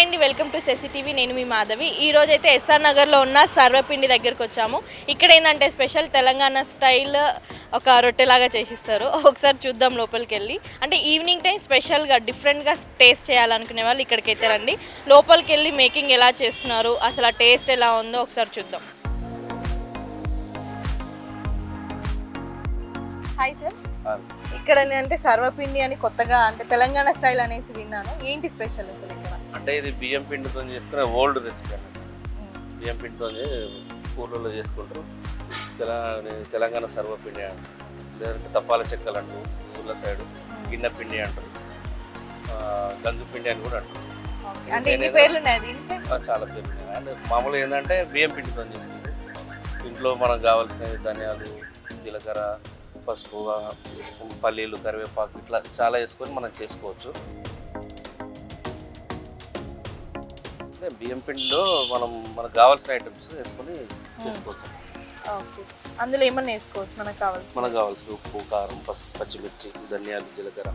Hi అండి, welcome to సెసి TV. నేను మీ మాధవి. ఈ రోజు అయితే ఎస్ఆర్ నగర్లో ఉన్న సర్వపిండి దగ్గరకు వచ్చాము. ఇక్కడ ఏంటంటే స్పెషల్ తెలంగాణ స్టైల్ ఒక రొట్టెలాగా చేసిస్తారు. ఒకసారి చూద్దాం లోపలికి వెళ్ళి. అంటే ఈవినింగ్ టైం స్పెషల్గా డిఫరెంట్గా టేస్ట్ చేయాలనుకునే వాళ్ళు ఇక్కడికైతే రండి. లోపలికి వెళ్ళి మేకింగ్ ఎలా చేస్తున్నారు, అసలు ఆ టేస్ట్ ఎలా ఉందో ఒకసారి చూద్దాం. హాయ్ సార్, ఇక్కడ అంటే సర్వపిండి అని కొత్తగా అంటే తెలంగాణ స్టైల్ అనేసి విన్నాను. ఏంటి స్పెషల్ అసలు ఇక్కడ? అంటే ఇది బియ్యం పిండితో చేసుకునే ఓల్డ్ రెసిపీ అన్నమాట. బియ్యం పిండితో ఊర్లలో చేసుకుంటారు. తెలంగాణ సర్వపిండి అంటారు, లేదంటే తప్పాల చెక్కలు అంటారు ఊర్ల సైడ్, గిన్నె పిండి అంటారు, గంజు పిండి అని కూడా అంటారు. అంటే ఎన్ని పేర్లు ఉన్నాయి? చాలా పేర్లు ఉన్నాయి. అంటే మామూలుగా ఏంటంటే బియ్యం పిండితో చేసుకుంటారు. ఇంట్లో మనకు కావాల్సిన ధనియాలు, జీలకర్ర, పసుపు, పల్లీలు, కరివేపాకు ఇట్లా చాలా వేసుకొని మనం చేసుకోవచ్చు. బియ్యం పిండిలో మనకు కావాల్సిన ఐటమ్స్ వేసుకొని చేసుకోవచ్చు. అందులో ఏమన్నా వేసుకోవచ్చు మనకు కావాల్సిన ఉప్పు, కారం, పసుపు, పచ్చిమిర్చి, ధనియాలు, జీలకర్ర.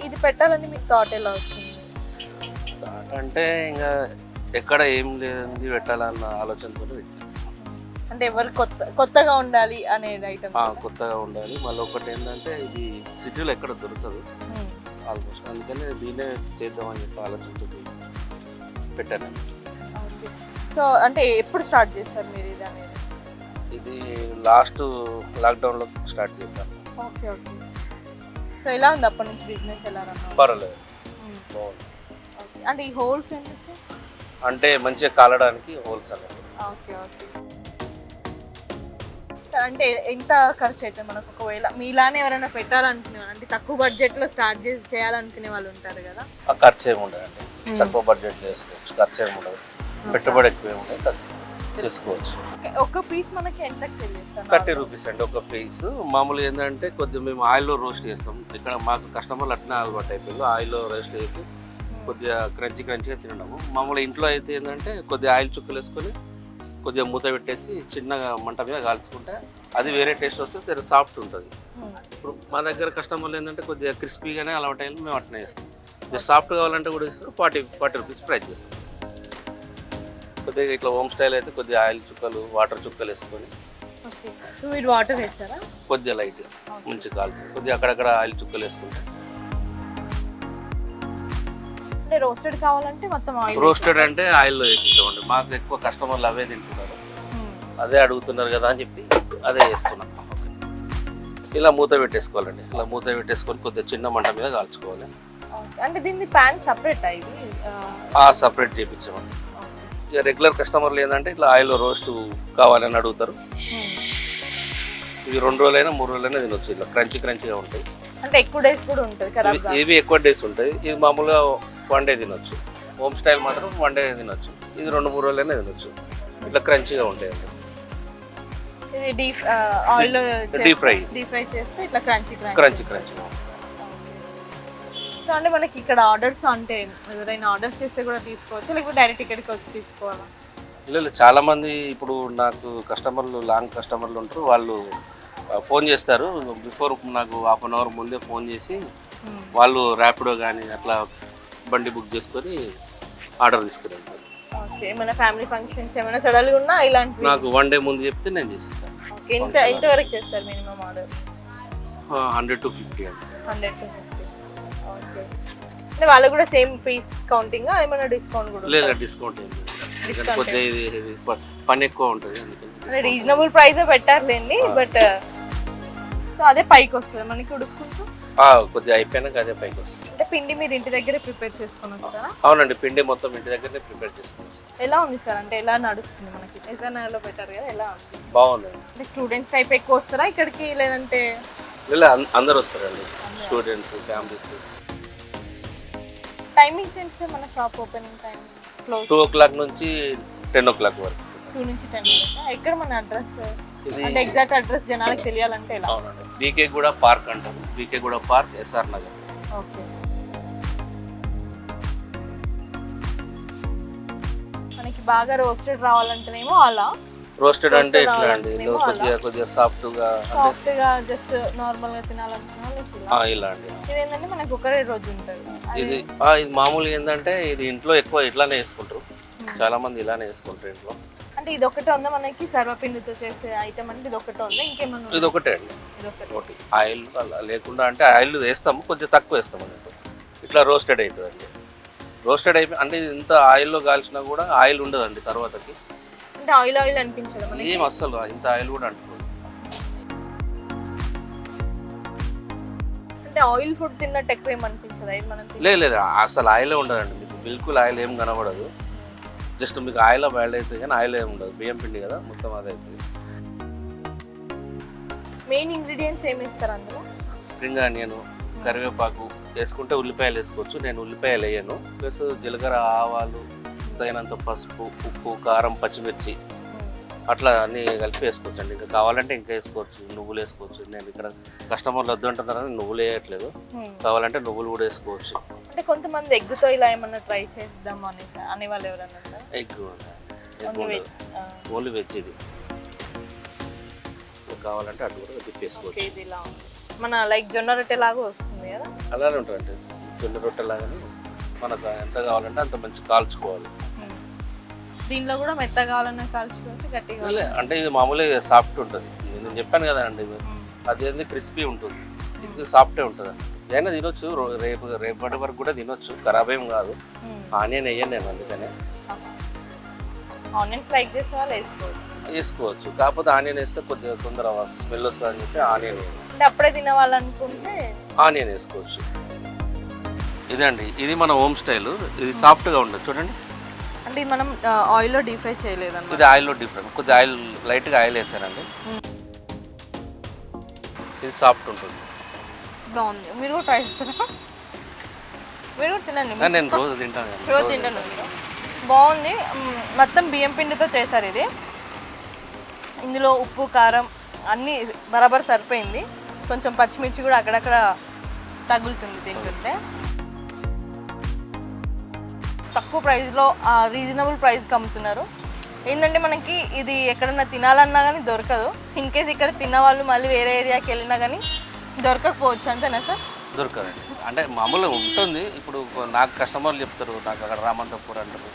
ఇది పెట్టాలని మీకు థాట్ ఎలా వచ్చింది? థాట్ అంటే ఇంకా ఎక్కడ ఏం లేదండి పెట్టాలన్న ఆలోచనతో అంటే ఎవరు కొత్తగా ఉండాలి అనే ఐటమ్. కొత్తగా ఉండాలి. మళ్ళీ ఒకటి ఏంటంటే ఇది సిటీలో ఎక్కడ దొరకదు ఆల్మోస్ట్, అందుకని దీన్నే చేద్దామని చెప్పి ఆలోచనతో పెట్టాను. సో అంటే ఎప్పుడు స్టార్ట్ చేస్తారు మీరు ఇది అనేది? ఇది లాస్ట్ లాక్డౌన్లో స్టార్ట్ చేశాను. Okay okay. సో ఎలా ఉంది అప్పటి నుంచి బిజినెస్? ఎలా రన్? పర్వాలేదు, బాగుంది. అంటే ఈ హోల్స్ ఎందుకు? అంటే మంచిగా కాలడానికి హోల్స్ అన్నట్టు. Okay okay. సార్ అంటే ఎంత ఖర్చు అవుతుంది మనకు ఒకవేళ మీలానే ఎవరైనా పెట్టాలనుకునే వాళ్ళు, అంటే తక్కువ బడ్జెట్లో స్టార్ట్ చేయాలనుకునే వాళ్ళు ఉంటారు కదా? ఆ ఖర్చు ఏమి ఉండదండి, తక్కువ బడ్జెట్లో చేసుకోవచ్చు. ఖర్చు ఏమి ఉండదు, పెట్టుబడి ఎక్కువ ఏమి ఉండదు, చేసుకోవచ్చు. ఒక పీస్ మనకి ఎంత సేల్ చేస్తారు? 30 రూపీస్ అండి ఒక పీస్. మామూలుగా ఏంటంటే కొద్దిగా మేము ఆయిల్లో రోస్ట్ చేస్తాం. ఇక్కడ మాకు కస్టమర్లు అట్నే అలవాటు అయిపోయింది, ఆయిల్లో రోస్ట్ చేసి కొద్దిగా క్రంచిగా తినడము. మామూలుగా ఇంట్లో అయితే ఏంటంటే కొద్దిగా ఆయిల్ చుక్కలు వేసుకొని కొద్దిగా మూత పెట్టేసి చిన్నగా మంట మీద కాల్చుకుంటే అది వేరే టేస్ట్ వస్తే సరే సాఫ్ట్ ఉంటుంది. ఇప్పుడు మా దగ్గర కస్టమర్లు ఏంటంటే కొద్దిగా క్రిస్పీగానే అలవాటు అయ్యి మేము అట్నే చేస్తాం. జస్ట్ సాఫ్ట్ కావాలంటే కూడా ఇస్తాం. 40 రూపీస్ ప్రైస్ చేస్తాం. కొద్దిగా ఇట్లా హోమ్ స్టైల్ అయితే కొద్దిగా ఆయిల్ చుక్కలు, వాటర్ చుక్కలు వేసుకొని మీరు వాటర్ వేస్తారా? కొద్దిగా లైట్గా మంచిగా కాలుతుంది. కొద్దిగా అక్కడక్కడ ఆయిల్ చుక్కలు వేసుకుంటే. రోస్టెడ్ కావాలంటే మొత్తం ఆయిల్? రోస్టెడ్ అంటే ఆయిల్లో వేసిస్తామండి. మాకు ఎక్కువ కస్టమర్లు అవే తింటున్నారు, అదే అడుగుతున్నారు కదా అని చెప్పి అదే చేస్తున్నాం. ఇలా మూత పెట్టేసుకోవాలండి. ఇలా మూత పెట్టేసుకొని కొద్దిగా చిన్న మంట మీద కాల్చుకోవాలి. అంటే దీన్ని ప్యాన్ సపరేట్ అయ్యి సపరేట్ చేయించామండి. ఇక రెగ్యులర్ కస్టమర్లు ఏంటంటే ఇట్లా ఆయిల్లో రోస్ట్ కావాలని అడుగుతారు. ఇవి 2 రోజులైనా 3 రోజులైనా తినొచ్చు. ఇలా క్రంచిగా ఉంటాయి. అంటే ఎక్కువ డేస్ కూడా ఉంటుంది. ఇవి ఎక్కువ డేస్ ఉంటాయి. ఇది మామూలుగా 1 డే తినొచ్చు. హోమ్ స్టైల్ మాత్రం 1 డే తినొచ్చు. ఇది 2-3 రోజులైనా తినొచ్చు. ఇట్లా క్రంచిగా ఉంటాయి. డీప్ ఫ్రై చేస్తే ఇట్లా క్రంచిగా. సో అంటే మనకి ఇక్కడ ఆర్డర్స్ అంటే ఎవరైనా ఆర్డర్స్ చేస్తే కూడా తీసుకోవచ్చు, లేకపోతే డైరెక్ట్ ఇక్కడికి వచ్చి తీసుకోవాలా? లేదు, చాలా మంది ఇప్పుడు నాకు కస్టమర్లు, లాంగ్ కస్టమర్లు ఉంటారు. వాళ్ళు ఫోన్ చేస్తారు. బిఫోర్ నాకు 1/2 అవర్ ముందే ఫోన్ చేసి వాళ్ళు ర్యాపిడో కానీ అట్లా బండి బుక్ చేసుకొని ఆర్డర్ తీసుకుని వెళ్తారు. ఓకే. ఏమైనా ఫ్యామిలీ ఫంక్షన్స్ ఏమైనా సడన్గా ఉన్నా ఇలాంటి నాకు 1 డే ముందు చెప్తే నేను చేసిస్తాను. ఎంత వరకు చేస్తారు మినిమం ఆర్డర్? 100 to 50 అండి. 100 to 50. ఓకే. అంటే వాళ్ళకు కూడా సేమ్ పీస్ కౌంటింగ్ ఏమైనా డిస్కౌంట్ కూడా? లేదా డిస్కౌంట్ ఏం లేదు, కొద్దిగా ఇది పని ఎక్కువ ఉంటుంది అందుకని రీజనబుల్ ప్రైజే పెట్టారులేండి. బట్ సో అదే పైకి వస్తుంది మనకి ఉడుక్కుంటూ? కొద్దిగా అయిపోయినాక అదే పైకి వస్తుంది. అంటే పిండి మీరు ఇంటి దగ్గరే ప్రిపేర్ చేసుకొని వస్తారా? అవునండి, పిండి మొత్తం ఇంటి దగ్గరనే ప్రిపేర్ చేసుకొని వస్తాం. ఎలా ఉంది సార్? అంటే ఎలా నడుస్తుంది మనకి? ఎస్ఆర్నగర్లో పెట్టారు కదా, ఎలా ఉంది? బాగుంది. అంటే స్టూడెంట్స్ టైప్ ఎక్కువ వస్తారా ఇక్కడికి, లేదంటే? అందరు వస్తారండి, స్టూడెంట్స్, ఫ్యామిలీస్. టైమింగ్స్ ఏంటి సార్ మన షాప్ ఓపెనింగ్ టైం? 2 o'clock నుంచి 10 o'clock వరకు. 2 నుంచి 10 వరకు. ఎక్కడ మన అడ్రస్? అంటే ఎగ్జాక్ట్ అడ్రస్ జనాలకు తెలియాలంటే ఎలా? అవునండి, బీకేగూడ పార్క్ అంటారు. బీకేగూడ పార్క్, ఎస్ఆర్ నగర్. ఓకే. మనకి బాగా రోస్టెడ్ రావాలంటేనేమో అలా, రోస్టెడ్ అంటే ఇట్లా అండి, ఇందులో కొద్దిగా సాఫ్ట్గా సాఫ్ట్గా జస్ట్ నార్మల్గా తినాలనుకున్నా ఇలా అండి. ఇది ఏంటంటే మనకు ఒకటే రోజు ఉంటుంది. ఇది మామూలుగా ఏంటంటే ఇది ఇంట్లో ఎక్కువ ఇట్లానే వేసుకుంటారు, చాలా మంది ఇలానే వేసుకుంటారు ఇంట్లో. అంటే ఇది ఒకటే ఉందా మనకి సర్వపిండితో చేసే ఐటమ్ అంటే ఇది ఒకటే ఉందా ఇంకేమన్నా? ఇది ఒకటే అండి, ఒకటి. ఆయిల్ లేకుండా అంటే ఆయిల్ వేస్తాము, కొంచెం తక్కువ వేస్తాము అన్నట్టు. ఇట్లా రోస్టెడ్ అవుతుంది అండి. రోస్టెడ్ అయిపోయి అంటే ఇంత ఆయిల్లో కాల్చినా కూడా ఆయిల్ ఉండదండి తర్వాతకి. అంటే ఆయిల్ ఆయిల్ అనిపించదు మనకి ఏం అస్సలు, ఇంత ఆయిల్ కూడా అంటుకోదు. అంటే ఆయిల్ ఫుడ్ తిన్నట్టు ఎక్కువ ఏం అనిపించదు అది మనం లేదు అసలు ఆయిలే ఉండదండి మీకు, బిల్కుల్ ఆయిల్ ఏం కనబడదు. జస్ట్ మీకు ఆయిల్ బాయిల్ అవుతుంది కానీ ఆయిల్ ఏమి ఉండదు, బియ్యం పిండి కదా మొత్తం అదే అవుతుంది. మెయిన్ ఇంగ్రీడియంట్స్ ఏమి ఇస్తారు అందులో? స్ప్రింగ్ ఆనియన్, కరివేపాకు వేసుకుంటే ఉల్లిపాయలు వేసుకోవచ్చు, నేను ఉల్లిపాయలు వేయను. ప్లస్ జీలకర్ర, ఆవాలు, తగినంత పసుపు, ఉప్పు, కారం, పచ్చిమిర్చి అట్లా అన్నీ కలిపి వేసుకోవచ్చు అండి. ఇంకా కావాలంటే ఇంకా వేసుకోవచ్చు, నువ్వులు వేసుకోవచ్చు. నేను ఇక్కడ కస్టమర్లు వద్దు అంటున్నారని నువ్వులు వేయట్లేదు, కావాలంటే నువ్వులు కూడా వేసుకోవచ్చు. అంటే కొంతమంది ఎగ్గుతో ఇలా ఏమన్నా ట్రై చేద్దాం అనే వాళ్ళు ఎవరన్నా? ఎగ్ ఓన్లీ వెజ్ ఇది, కావాలంటే అటు కూడా తిప్పేసుకోవచ్చు. ఇది ఇలా మన లైక్ జొన్న రొట్టె లాగా వస్తుంది కదా? అలానే ఉంటుంది జొన్న రొట్టె లాగానే, మనకు ఎంత కావాలంటే అంత మంచి కాల్చుకోవాలి. దీనిలో కూడా మెత్తగా కావాలన్నా కాల్చుకోవచ్చు, గట్టిగా అంటే ఇది మామూలుగా సాఫ్ట్ ఉంటుంది. నేను చెప్పాను కదా అండి, అది క్రిస్పీ ఉంటుంది, ఇది సాఫ్టే ఉంటుంది. ఏదైనా తినొచ్చు, రేపటి వరకు కూడా తినొచ్చు, ఖరాబ్ ఏం కాదు. ఆనియన్ వేయను నేను, అందుకనే. ఆనియన్స్ లైక్ చేసే వాళ్ళు వేసుకోవచ్చు, కాకపోతే ఆనియన్ వేస్తే కొద్దిగా తొందర స్మెల్ వస్తుంది అని చెప్పి ఆనియన్ అంటే అప్పుడే తినవాలనుకుంటే ఆనియన్ వేసుకోవచ్చు. ఇదండి, ఇది మన హోమ్ స్టైల్. ఇది సాఫ్ట్గా ఉండదు చూడండి. అంటే ఇది మనం ఆయిల్లో డీప్ ఫ్రై చేయలేదండి, ఇది ఆయిల్లో డీప్ ఫ్రై, కొద్దిగా ఆయిల్ లైట్గా ఆయిల్ వేసారండి. ఇది సాఫ్ట్ ఉంటుంది, బాగుంది. మీరు కూడా ట్రై చేస్తారా? మీరు కూడా తినండి. నేను రోజు తింటాను, రోజు తింటాను. బాగుంది. మొత్తం బియ్యం పిండితో చేశారు ఇది. ఇందులో ఉప్పు, కారం అన్నీ బరాబర్ సరిపోయింది. కొంచెం పచ్చిమిర్చి కూడా అక్కడక్కడ తగులుతుంది తింటుంటే. తక్కువ ప్రైస్లో రీజనబుల్ ప్రైస్కి అమ్ముతున్నారు. ఏంటంటే మనకి ఇది ఎక్కడన్నా తినాలన్నా కానీ దొరకదు. ఇన్ కేస్ ఇక్కడ తిన్న వాళ్ళు మళ్ళీ వేరే ఏరియాకి వెళ్ళినా కానీ దొరకకపోవచ్చు, అంతేనా సార్? దొరకదండి, అంటే మామూలుగా ఉంటుంది. ఇప్పుడు నాకు కస్టమర్లు చెప్తారు, నాకు అక్కడ రామంతపూర్ అంటారు,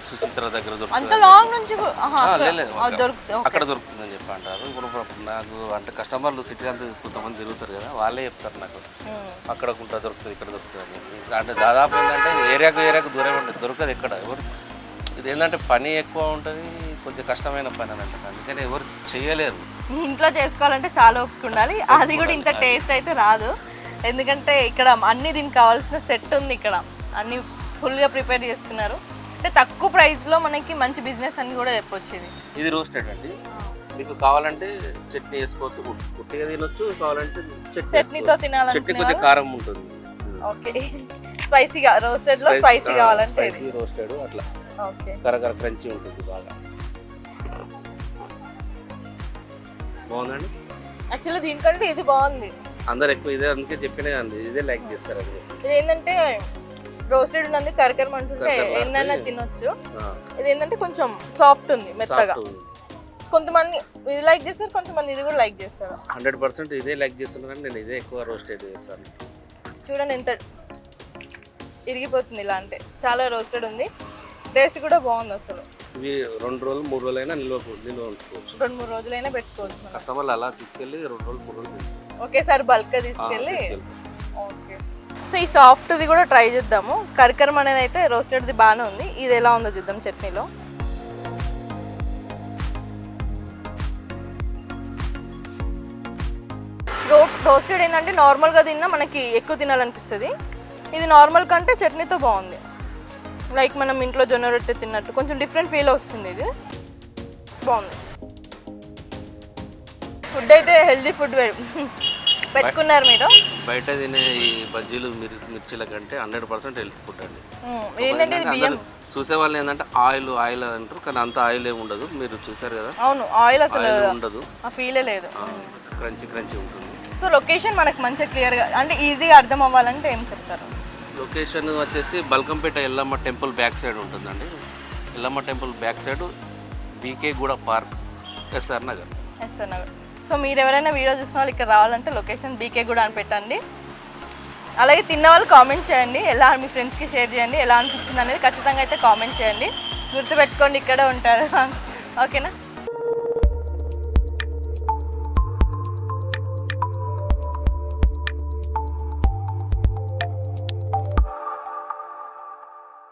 సుచిత్ర దగ్గర అంత లాంగ్ నుంచి అక్కడ దొరుకుతుందని చెప్పి అంటారు. ఇప్పుడు నాకు అంటే కస్టమర్లు సిటీ అంతా కొంతమంది తిరుగుతారు కదా, వాళ్ళే చెప్తారు నాకు అక్కడ ఉంటా దొరుకుతుంది, ఇక్కడ దొరుకుతుంది అని చెప్పి. అంటే దాదాపు ఏంటంటే ఏరియాకు దూరం ఉంటుంది, దొరకదు ఎక్కడ. ఎవరు ఇది ఏంటంటే పని ఎక్కువ ఉంటుంది, కొంచెం కష్టమైన పని అని అంటారు, అందుకని ఎవరు చేయలేరు. ఇంట్లో చేసుకోవాలంటే చాలా ఓపిక ఉండాలి. అది కూడా ఇంత టేస్ట్ అయితే రాదు, ఎందుకంటే ఇక్కడ అన్ని దీనికి కావాల్సిన సెట్ ఉంది. ఇక్కడ అన్ని ఫుల్గా ప్రిపేర్ చేసుకున్నారు. అంటే తక్కువ ప్రైస్లో మనకి మంచి బిజినెస్ అని కూడా చెప్పొచ్చు. ఇది రోస్టెడ్ అండి, మీకు కావాలంటే చట్నీ వేసుకోవచ్చు, ఉట్టిగా తినొచ్చు, కావాలంటే చట్నీతో తినాలంటే చట్నీ కొంచెం కారం ఉంటుంది. ఓకే, స్పైసీగా రోస్టెడ్లో స్పైసీ కావాలంటే రోస్టెడ్ అట్లా ఓకే, కరకర క్రంచీ ఉంటుంది, బాగా బాగుందండి. యాక్చువల్లీ దీనికంటే ఇది బాగుంది. అందరు ఎక్కువ ఇదే అందుకే చెప్పినా అండి, ఇదే లైక్ చేస్తారు. అది ఇది ఏంటంటే రోస్టెడ్ ఉన్నది కరకరం అంటుంటే ఎన్నైనా తినొచ్చు. ఇది ఏంటంటే కొంచెం సాఫ్ట్ ఉంది, మెత్తగా. కొంతమంది ఇది లైక్ చేస్తారు, కొంతమంది ఇది కూడా లైక్ చేస్తారు. 100% ఇదే లైక్ చేస్తున్నారు, కానీ నేను ఇదే ఎక్కువ రోస్టెడ్ చేస్తాను. చూడండి ఎంత ఇరిగిపోతుంది, ఇలా అంటే చాలా రోస్టెడ్ ఉంది. టేస్ట్ కూడా బాగుంది అసలు. ఇవి 2 రోజులు 3 రోజులైనా నిల్వ ఉంచుకోవచ్చు, 2-3 రోజులైనా పెట్టుకోవచ్చు. కస్టమర్లు అలా తీసుకెళ్ళి 2 రోజులు 3 రోజులు ఒకేసారి బల్క్గా తీసుకెళ్ళి. ఓకే, సో ఈ సాఫ్ట్ది కూడా ట్రై చేద్దాము. కరకరం అనేది అయితే రోస్టెడ్ది బాగానే ఉంది. ఇది ఎలా ఉందో చూద్దాం చట్నీలో. రోస్టెడ్ ఏంటంటే నార్మల్గా తిన్నా మనకి ఎక్కువ తినాలనిపిస్తుంది. ఇది నార్మల్ కంటే చట్నీతో బాగుంది. లైక్ మనం ఇంట్లో జొన్న రొట్టె తిన్నట్టు కొంచెం డిఫరెంట్ ఫీల్ వస్తుంది. ఇది బాగుంది. ఫుడ్ అయితే హెల్దీ ఫుడ్ పెట్టుకున్నారు మీరు. బయట తినే ఈ బజ్జీలు మిర్చీల కంటే 100% హెల్తీ ఫుడ్ అండి. ఏంటంటే బియ్యం చూసే వాళ్ళు ఏంటంటే ఆయిల్ అంటారు, కానీ అంత ఆయిల్ ఏమి ఉండదు. మీరు చూసారు కదా. అవును, ఆయిల్ అసలు ఉండదు, ఆ ఫీలే లేదు. క్రంచీ ఉంటుంది. సో లొకేషన్ మనకు మంచిగా క్లియర్గా అంటే ఈజీగా అర్థం అవ్వాలంటే ఏం చెప్తారు? లొకేషన్ వచ్చేసి Balkampet Yellamma temple back side ఉంటుందండి. Yellamma temple back side BK Guda park, SR Nagar. SR Nagar. So మీరు ఎవరైనా వీడియో చూసిన వాళ్ళు ఇక్కడ రావాలంటే లొకేషన్ బీకే కూడా అని పెట్టండి. అలాగే తిన్న వాళ్ళు కామెంట్ చేయండి, ఎలా మీ ఫ్రెండ్స్కి షేర్ చేయండి, ఎలా అనిపించింది అనేది ఖచ్చితంగా అయితే కామెంట్ చేయండి. గుర్తుపెట్టుకోండి, ఇక్కడే ఉంటారు. ఓకేనా?